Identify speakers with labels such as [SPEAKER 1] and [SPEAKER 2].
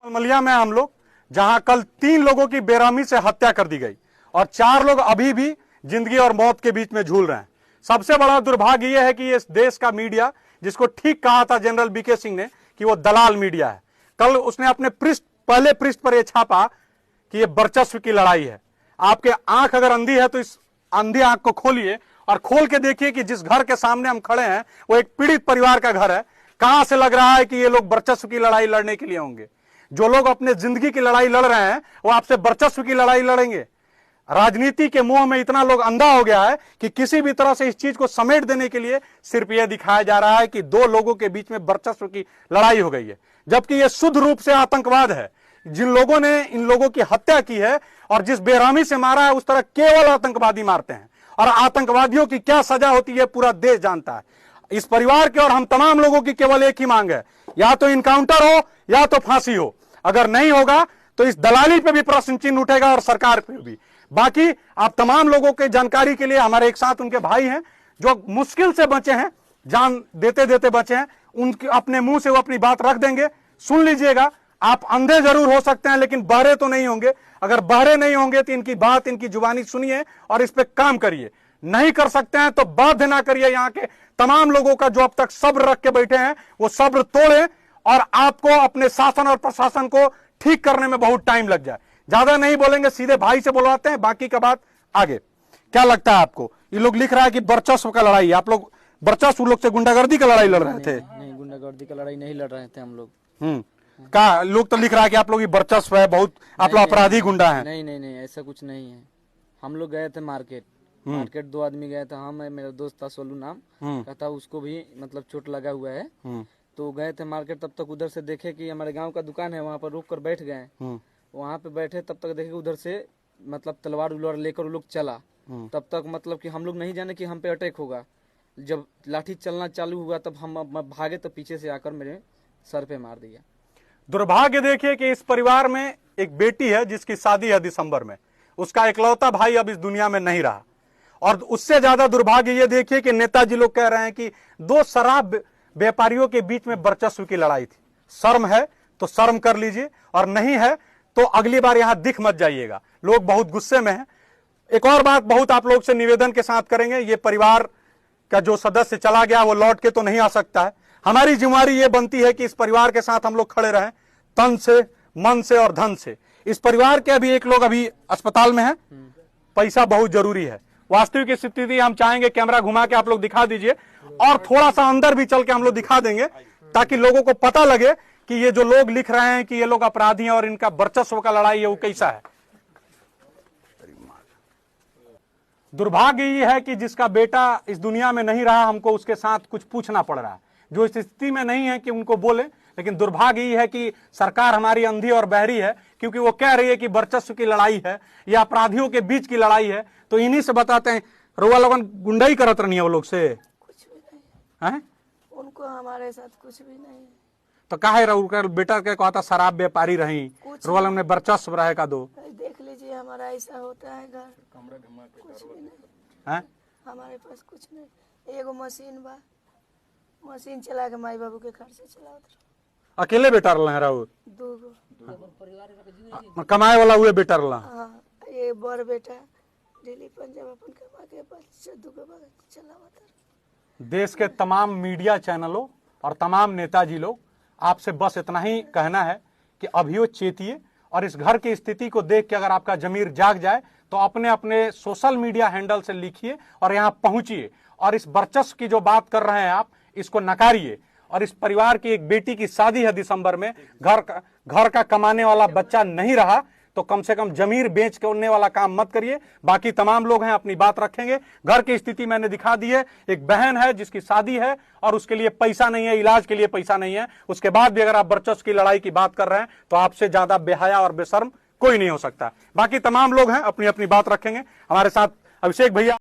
[SPEAKER 1] मलिया में हम लोग, जहां कल 3 लोगों की बेरहमी से हत्या कर दी गई और 4 लोग अभी भी जिंदगी और मौत के बीच में झूल रहे हैं। सबसे बड़ा दुर्भाग्य यह है कि इस देश का मीडिया, जिसको ठीक कहा था जनरल बीके सिंह ने कि वो दलाल मीडिया है, कल उसने अपने पहले पृष्ठ पर यह छापा कि यह वर्चस्व की लड़ाई है। आपके आंख अगर अंधी है तो इस अंधी आंख को खोलिए और खोल के देखिए कि जिस घर के सामने हम खड़े हैं वो एक पीड़ित परिवार का घर है। कहां से लग रहा है कि ये लोग वर्चस्व की लड़ाई लड़ने के लिए होंगे? जो लोग अपने जिंदगी की लड़ाई लड़ रहे हैं वो आपसे वर्चस्व की लड़ाई लड़ेंगे। राजनीति के मुंह में इतना लोग अंधा हो गया है कि किसी भी तरह से इस चीज को समेट देने के लिए सिर्फ यह दिखाया जा रहा है कि 2 लोगों के बीच में वर्चस्व की लड़ाई हो गई है, जबकि यह शुद्ध रूप से आतंकवाद है। जिन लोगों ने इन लोगों की हत्या की है और जिस बेरहमी से मारा है, उस तरह केवल आतंकवादी मारते हैं और आतंकवादियों की क्या सजा होती है पूरा देश जानता है। इस परिवार के और हम तमाम लोगों की केवल एक ही मांग है, या तो इनकाउंटर हो या तो फांसी हो। अगर नहीं होगा तो इस दलाली पे भी प्रश्न चिन्ह उठेगा और सरकार पे भी। बाकी आप तमाम लोगों के जानकारी के लिए, हमारे एक साथ उनके भाई हैं जो मुश्किल से बचे हैं, जान देते देते बचे हैं, उनके अपने मुंह से वो अपनी बात रख देंगे। सुन लीजिएगा, आप अंधे जरूर हो सकते हैं लेकिन बहरे तो नहीं होंगे। अगर बहरे नहीं होंगे तो इनकी बात, इनकी जुबानी सुनिए और इस पे काम करिए। नहीं कर सकते हैं तो बाध्य ना करिए। यहाँ के तमाम लोगों का जो अब तक सब्र रख के बैठे हैं वो सब्र तोड़े और आपको अपने शासन और प्रशासन को ठीक करने में बहुत टाइम लग जाए। ज्यादा नहीं बोलेंगे, सीधे भाई से बुलवाते हैं, बाकी का बात आगे। क्या लगता है आपको? ये लोग लिख रहा है कि वर्चस्व का लड़ाई, आप लोग वर्चस्व लोग से गुंडागर्दी का लड़ाई लड़ रहे थे?
[SPEAKER 2] नहीं, गुंडागर्दी का लड़ाई नहीं लड़ रहे थे हम लोग।
[SPEAKER 1] का लोग तो लिख रहा है कि आप लोग वर्चस्व है, बहुत आप लोग अपराधी गुंडा है।
[SPEAKER 2] नहीं नहीं नहीं, ऐसा कुछ नहीं है। हम लोग गए थे मार्केट 2 आदमी गए थे। हम, मेरा दोस्त था सोलू नाम कहता, उसको भी मतलब चोट लगा हुआ है। तो गए थे मार्केट, तब तक उधर से देखे कि हमारे गांव का दुकान है, वहाँ पर रुक कर बैठ गए। वहाँ पे बैठे तब तक देखे उधर से मतलब तलवार उलवार लेकर वो लोग चला। तब तक मतलब कि हम लोग नहीं जाने कि हम पे अटैक होगा। जब लाठी चलना चालू हुआ तब हम भागे तो पीछे से आकर मेरे सर पे मार दिया।
[SPEAKER 1] दुर्भाग्य देखिए कि इस परिवार में एक बेटी है जिसकी शादी है दिसंबर में। उसका इकलौता भाई अब इस दुनिया में नहीं रहा। और उससे ज्यादा दुर्भाग्य ये देखिए कि नेताजी लोग कह रहे हैं कि 2 शराब व्यापारियों के बीच में वर्चस्व की लड़ाई थी। शर्म है तो शर्म कर लीजिए और नहीं है तो अगली बार यहां दिख मत जाइएगा। लोग बहुत गुस्से में हैं। एक और बात बहुत आप लोग से निवेदन के साथ करेंगे, ये परिवार का जो सदस्य चला गया वो लौट के तो नहीं आ सकता है। हमारी जिम्मेदारी ये बनती है कि इस परिवार के साथ हम लोग खड़े रहें, तन से, मन से और धन से। इस परिवार के अभी एक लोग अभी अस्पताल में है, पैसा बहुत जरूरी है। वास्तविक स्थिति हम चाहेंगे कैमरा घुमा के आप लोग दिखा दीजिए और थोड़ा सा अंदर भी चल के हम लोग दिखा देंगे ताकि लोगों को पता लगे कि ये जो लोग लिख रहे हैं कि ये लोग अपराधी हैं और इनका वर्चस्व का लड़ाई है वो कैसा है। दुर्भाग्य ये है कि जिसका बेटा इस दुनिया में नहीं रहा, हमको उसके साथ कुछ पूछना पड़ रहा है, जो इस स्थिति में नहीं है कि उनको बोले। लेकिन दुर्भाग्य ये है कि सरकार हमारी अंधी और बहरी है, क्योंकि वो कह रही है कि वर्चस्व की लड़ाई है या अपराधियों के बीच की लड़ाई है। तो इन्हीं से बताते हैं, रुआ लोगन गुंडाई करत रही है वो लोग से?
[SPEAKER 3] कुछ भी नहीं
[SPEAKER 1] है
[SPEAKER 3] उनको हमारे साथ कुछ भी नहीं।
[SPEAKER 1] तो काहे रउकर बेटा के कहता शराब व्यापारी रही, रुआ लोग ने वर्चस्व रहे का दो?
[SPEAKER 3] देख लीजिए हमारा ऐसा होता है घर, कुछ भी नहीं
[SPEAKER 1] है।
[SPEAKER 3] हमारे पास कुछ नहीं। एगो मशीन बा, मशीन चला के माई बाबू के खर्चे चलावत रहो।
[SPEAKER 1] अकेले बेटा रहा है राउर?
[SPEAKER 3] 2 गो
[SPEAKER 1] कमाए वाला हुए बेटा रहा?
[SPEAKER 3] हाँ, ये बड़ बेटा दिल्ली पंजाब अपन कमा के बच्चा 2 गो चलावत।
[SPEAKER 1] देश के तमाम मीडिया चैनलों और तमाम नेताजी लोग, आपसे बस इतना ही कहना है कि अभियो चेतिए और इस घर की स्थिति को देख के अगर आपका जमीर जाग जाए तो अपने अपने सोशल मीडिया हैंडल से लिखिए और यहां पहुंचिए और इस वर्चस्व की जो बात कर रहे हैं आप, इसको नकारिए। और इस परिवार की एक बेटी की शादी है दिसंबर में, घर का कमाने वाला बच्चा नहीं रहा तो कम से कम जमीर बेच के उड़ने वाला काम मत करिए। बाकी तमाम लोग हैं अपनी बात रखेंगे। घर की स्थिति मैंने दिखा दी है। एक बहन है जिसकी शादी है और उसके लिए पैसा नहीं है, इलाज के लिए पैसा नहीं है। उसके बाद भी अगर आप वर्चस्व की लड़ाई की बात कर रहे हैं तो आपसे ज्यादा बेहया और बेशर्म कोई नहीं हो सकता। बाकी तमाम लोग हैं अपनी अपनी बात रखेंगे। हमारे साथ अभिषेक भैया